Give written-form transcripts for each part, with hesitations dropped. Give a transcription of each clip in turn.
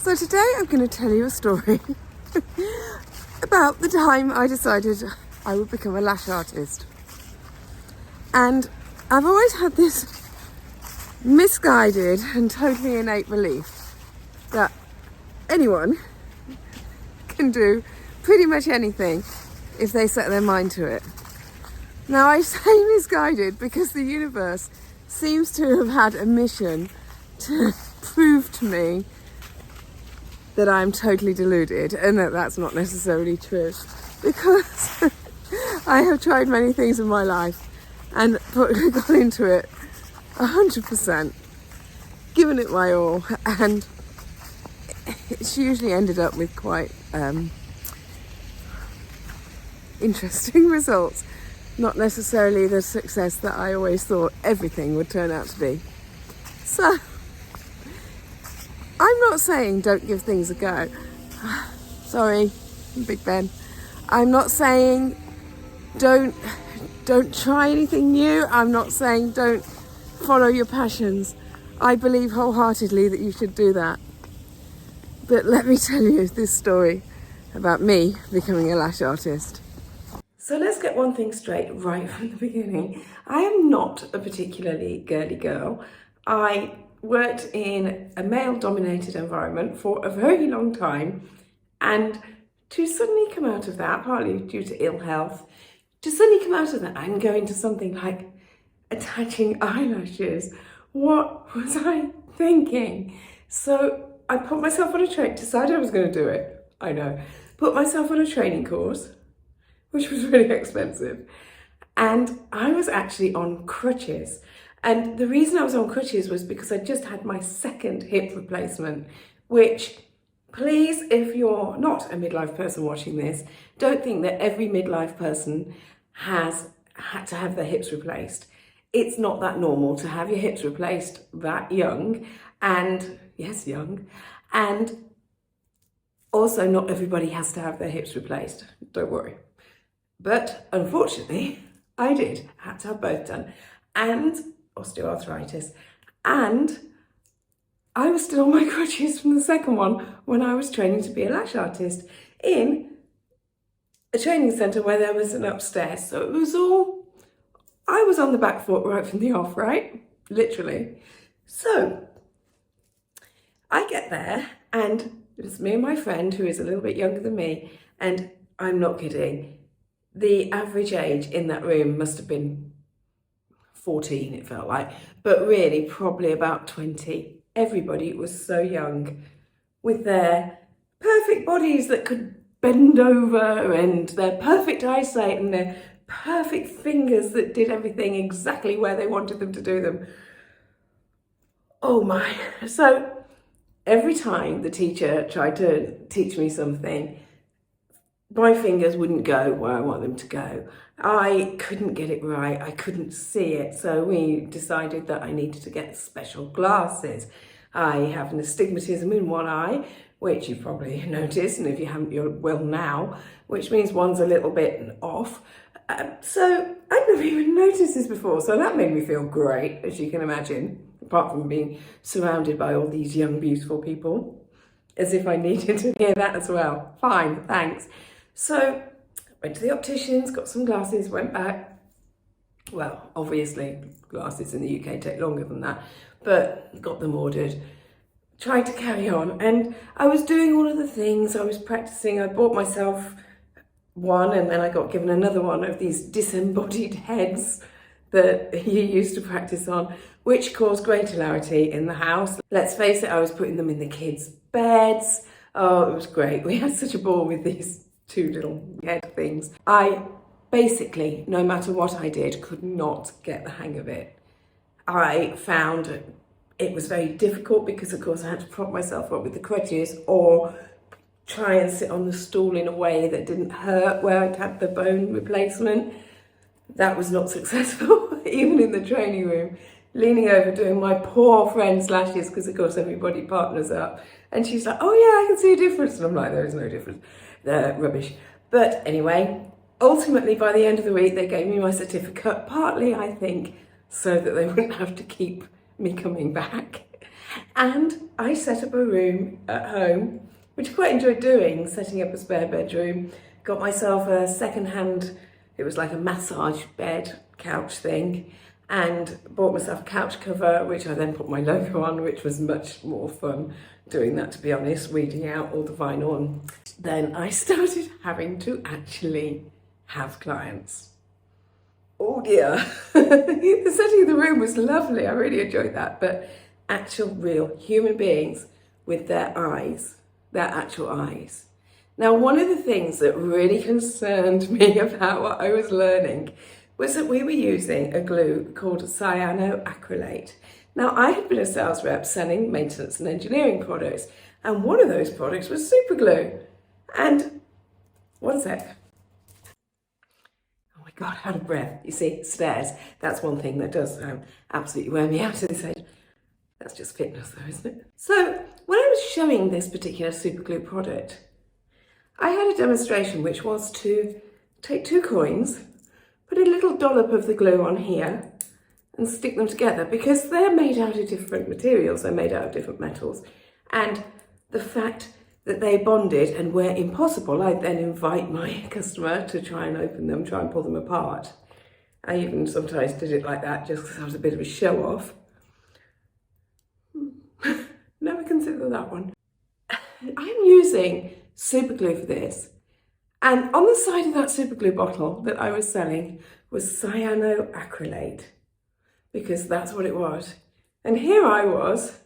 So today I'm going to tell you a story about the time I decided I would become a lash artist. And I've always had this misguided and totally innate belief that anyone can do pretty much anything if they set their mind to it. Now I say misguided because the universe seems to have had a mission to prove to me that I'm totally deluded and that that's not necessarily true, because I have tried many things in my life and got into it 100%, given it my all, and it's usually ended up with quite interesting results, not necessarily the success that I always thought everything would turn out to be. So I'm not saying don't give things a go. Sorry, Big Ben. I'm not saying don't try anything new. I'm not saying don't follow your passions. I believe wholeheartedly that you should do that. But let me tell you this story about me becoming a lash artist. So let's get one thing straight right from the beginning. I am not a particularly girly girl. I worked in a male-dominated environment for a very long time, and to suddenly come out of that, partly due to ill health, to suddenly come out of that and go into something like attaching eyelashes, what was I thinking? So I put myself on a decided I was going to do it, I know, put myself on a training course, which was really expensive, and I was actually on crutches. And the reason I was on crutches was because I just had my second hip replacement, which, please, if you're not a midlife person watching this, don't think that every midlife person has had to have their hips replaced. It's not that normal to have your hips replaced that young, and yes, young, and also not everybody has to have their hips replaced, don't worry. But unfortunately, I did, had to have both done, and osteoarthritis, and I was still on my crutches from the second one when I was training to be a lash artist in a training centre where there was an upstairs. So it was all, I was on the back foot right from the off, right? Literally. So I get there and it's me and my friend who is a little bit younger than me, and I'm not kidding. The average age in that room must have been 14, it felt like, but really probably about 20. Everybody was so young, with their perfect bodies that could bend over, and their perfect eyesight, and their perfect fingers that did everything exactly where they wanted them to do them. Oh my. So every time the teacher tried to teach me something, my fingers wouldn't go where I want them to go. I couldn't get it right, I couldn't see it, so we decided that I needed to get special glasses. I have an astigmatism in one eye, which you've probably noticed, and if you haven't, you will now, which means one's a little bit off. So I'd never even noticed this before, so that made me feel great, as you can imagine, apart from being surrounded by all these young, beautiful people, as if I needed to hear that as well. Fine, thanks. So went to the opticians, got some glasses, went back. Well, obviously glasses in the UK take longer than that, but got them ordered, tried to carry on, and I was doing all of the things. I was practicing. I bought myself one, and then I got given another one of these disembodied heads that you used to practice on, which caused great hilarity in the house. Let's face it, I was putting them in the kids' beds. Oh, it was great. We had such a ball with these two little head things. I basically, no matter what I did, could not get the hang of it. I found it was very difficult because, of course, I had to prop myself up with the crutches or try and sit on the stool in a way that didn't hurt where I'd had the bone replacement. That was not successful, even in the training room. Leaning over doing my poor friend's lashes, because of course everybody partners up, and she's like, oh yeah, I can see a difference, and I'm like, there is no difference. Rubbish. But anyway, ultimately by the end of the week they gave me my certificate, partly I think so that they wouldn't have to keep me coming back. And I set up a room at home, which I quite enjoyed doing, setting up a spare bedroom. Got myself a second-hand, it was like a massage bed couch thing, and bought myself a couch cover, which I then put my logo on, which was much more fun doing that, to be honest, weeding out all the vinyl. And then I started having to actually have clients. Oh dear, the setting of the room was lovely, I really enjoyed that, but actual real human beings with their eyes, their actual eyes. Now, one of the things that really concerned me about what I was learning was that we were using a glue called cyanoacrylate. Now, I had been a sales rep selling maintenance and engineering products, and one of those products was super glue. And one sec. Oh my God, out of breath. You see, stairs, that's one thing that does absolutely wear me out at this age. That's just fitness though, isn't it? So when I was showing this particular super glue product, I had a demonstration which was to take 2 coins, put a little dollop of the glue on here and stick them together, because they're made out of different materials, they're made out of different metals. And the fact that they bonded, and where impossible, I'd then invite my customer to try and open them, try and pull them apart. I even sometimes did it like that just because I was a bit of a show off. Never consider that one. I'm using super glue for this, and on the side of that super glue bottle that I was selling was cyanoacrylate, because that's what it was. And here I was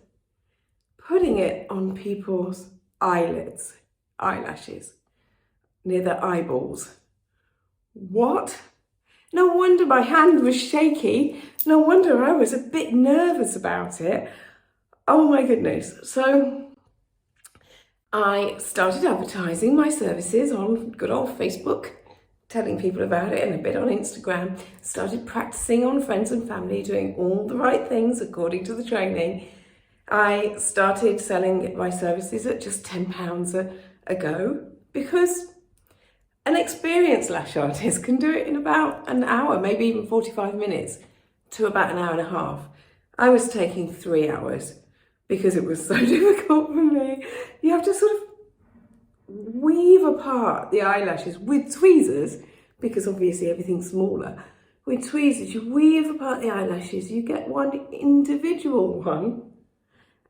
putting it on people's eyelids, eyelashes, near their eyeballs. What? No wonder my hand was shaky. No wonder I was a bit nervous about it. Oh my goodness. So I started advertising my services on good old Facebook, telling people about it, and a bit on Instagram. Started practicing on friends and family, doing all the right things according to the training. I started selling my services at just £10 a go, because an experienced lash artist can do it in about an hour, maybe even 45 minutes to about an hour and a half. I was taking 3 hours because it was so difficult for me. You have to sort of weave apart the eyelashes with tweezers, because obviously everything's smaller. With tweezers, you weave apart the eyelashes, you get one individual one,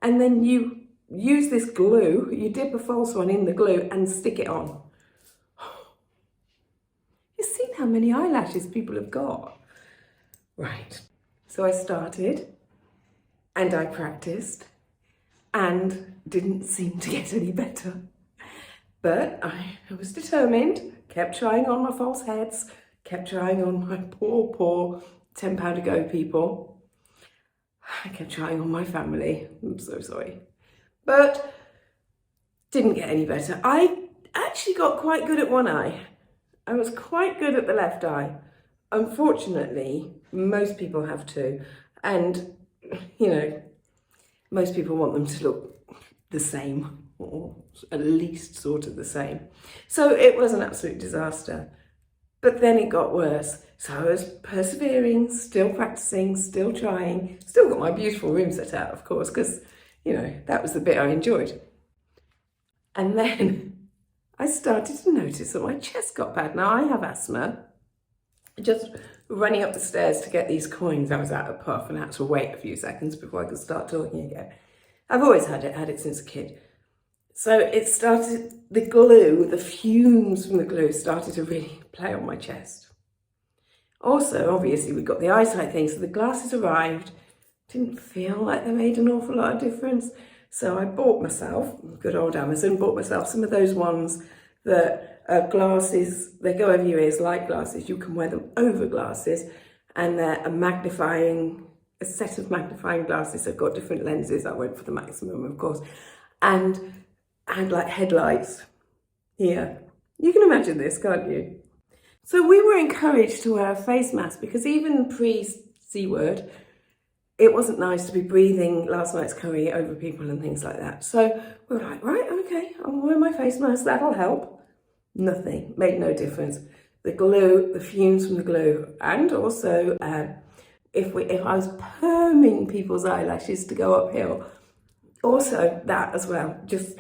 and then you use this glue, you dip a false one in the glue and stick it on. You've seen how many eyelashes people have got. Right, so I started and I practiced and didn't seem to get any better. But I was determined, kept trying on my false heads, kept trying on my poor £10 a go people. I kept trying on my family, I'm so sorry. But didn't get any better. I actually got quite good at one eye. I was quite good at the left eye. Unfortunately, most people have two. And, you know, most people want them to look the same, or at least sort of the same. So it was an absolute disaster. But then it got worse. So I was persevering, still practicing, still trying, still got my beautiful room set out, of course, because, you know, that was the bit I enjoyed. And then I started to notice that my chest got bad. Now, I have asthma. Just running up the stairs to get these coins, I was out of puff and had to wait a few seconds before I could start talking again. I've always had it since a kid. So it started, the glue, the fumes from the glue started to really play on my chest. Also, obviously, we got the eyesight thing, so the glasses arrived. Didn't feel like they made an awful lot of difference. So I bought myself, good old Amazon, bought myself some of those ones that are glasses, they go over your ears like glasses. You can wear them over glasses, and they're a set of magnifying glasses. They've got different lenses. I went for the maximum, of course. And like headlights here. You can imagine this, can't you? So we were encouraged to wear a face mask, because even pre-C word, it wasn't nice to be breathing last night's curry over people and things like that. So we were like, right, okay, I'll wear my face mask, that'll help. Nothing, made no difference. The glue, the fumes from the glue, and also if I was perming people's eyelashes to go uphill, Also, that as well, just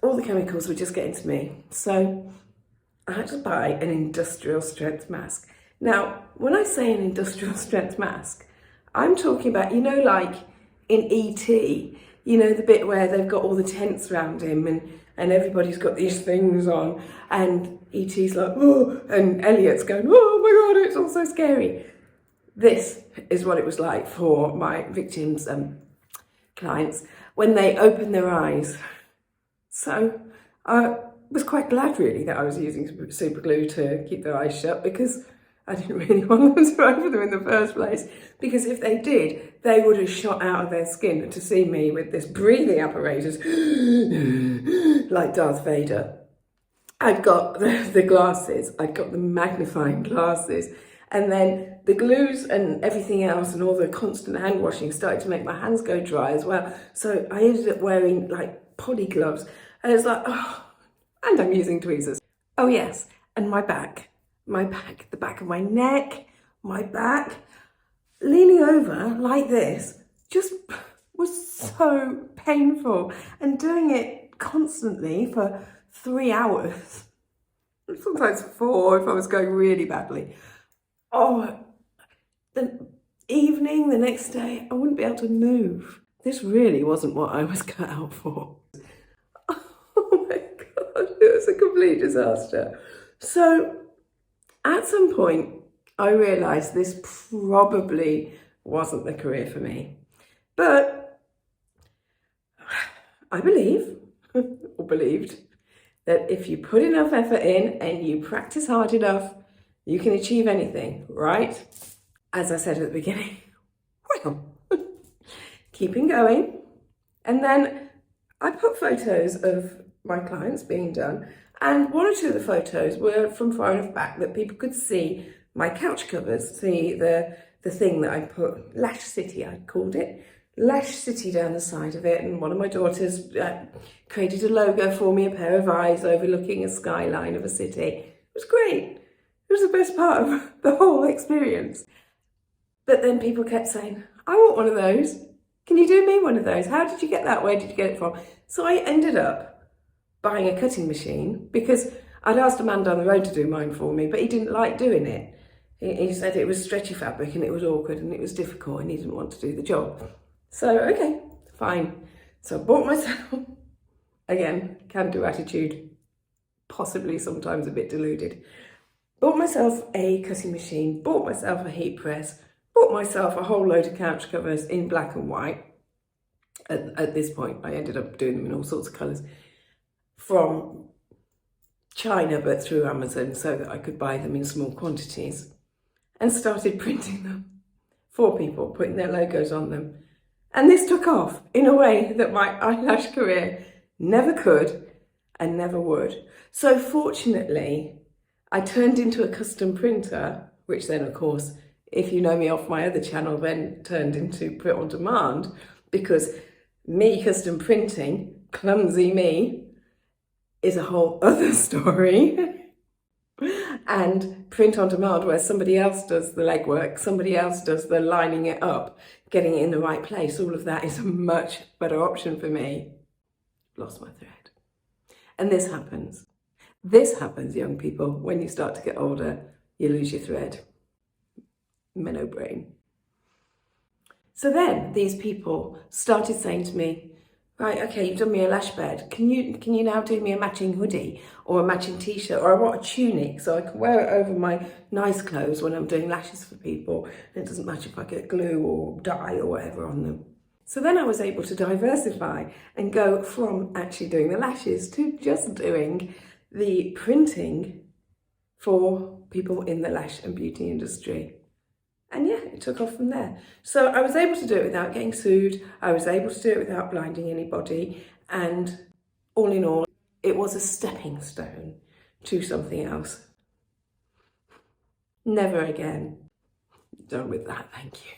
all the chemicals were just getting to me. So I had to buy an industrial strength mask. Now, when I say an industrial strength mask, I'm talking about, you know, like in E.T., you know, the bit where they've got all the tents around him and everybody's got these things on and E.T.'s like, oh, and Elliot's going, oh my God, it's all so scary. This is what it was like for my victims' clients when they opened their eyes. So I was quite glad really that I was using super glue to keep their eyes shut, because I didn't really want them to open them in the first place, because if they did, they would have shot out of their skin to see me with this breathing apparatus like Darth Vader. I'd got the glasses, I'd got the magnifying glasses, and then the glues and everything else and all the constant hand washing started to make my hands go dry as well. So I ended up wearing like poly gloves, and it's like, oh, and I'm using tweezers. Oh yes, and my back, the back of my neck, my back, leaning over like this just was so painful, and doing it constantly for 3 hours, sometimes 4 if I was going really badly. Oh, the evening, the next day, I wouldn't be able to move. This really wasn't what I was cut out for. Oh my God, it was a complete disaster. So at some point, I realised this probably wasn't the career for me. But I believe, or believed, that if you put enough effort in and you practice hard enough, you can achieve anything, right? As I said at the beginning, well, keeping going. And then I put photos of my clients being done, and 1 or 2 of the photos were from far enough back that people could see my couch covers, see the thing that I put, Lash City I called it, Lash City down the side of it, and one of my daughters created a logo for me, a pair of eyes overlooking a skyline of a city. It was great. It was the best part of the whole experience. But then people kept saying, I want one of those. Can you do me one of those? How did you get that? Where did you get it from? So I ended up buying a cutting machine, because I'd asked a man down the road to do mine for me, but he didn't like doing it. He said it was stretchy fabric and it was awkward and it was difficult and he didn't want to do the job. So, okay, fine. So I bought myself, again, can-do attitude, possibly sometimes a bit deluded. Bought myself a cutting machine, bought myself a heat press, bought myself a whole load of couch covers in black and white. At this point, I ended up doing them in all sorts of colours, from China, but through Amazon, so that I could buy them in small quantities, and started printing them for people, putting their logos on them. And this took off in a way that my eyelash career never could and never would. So fortunately, I turned into a custom printer, which then, of course, if you know me off my other channel, then turned into print on demand, because me custom printing, clumsy me, is a whole other story. And print on demand, where somebody else does the legwork, somebody else does the lining it up, getting it in the right place, all of that is a much better option for me. Lost my thread. And this happens. This happens, young people, when you start to get older, you lose your thread. Minnow brain. So then these people started saying to me, right, okay, you've done me a lash bed. Can you now do me a matching hoodie or a matching t-shirt, or I want a tunic so I can wear it over my nice clothes when I'm doing lashes for people, and it doesn't matter if I get glue or dye or whatever on them. So then I was able to diversify and go from actually doing the lashes to just doing the printing for people in the lash and beauty industry. And yeah, it took off from there. So I was able to do it without getting sued. I was able to do it without blinding anybody. And all in all, it was a stepping stone to something else. Never again. Done with that, thank you.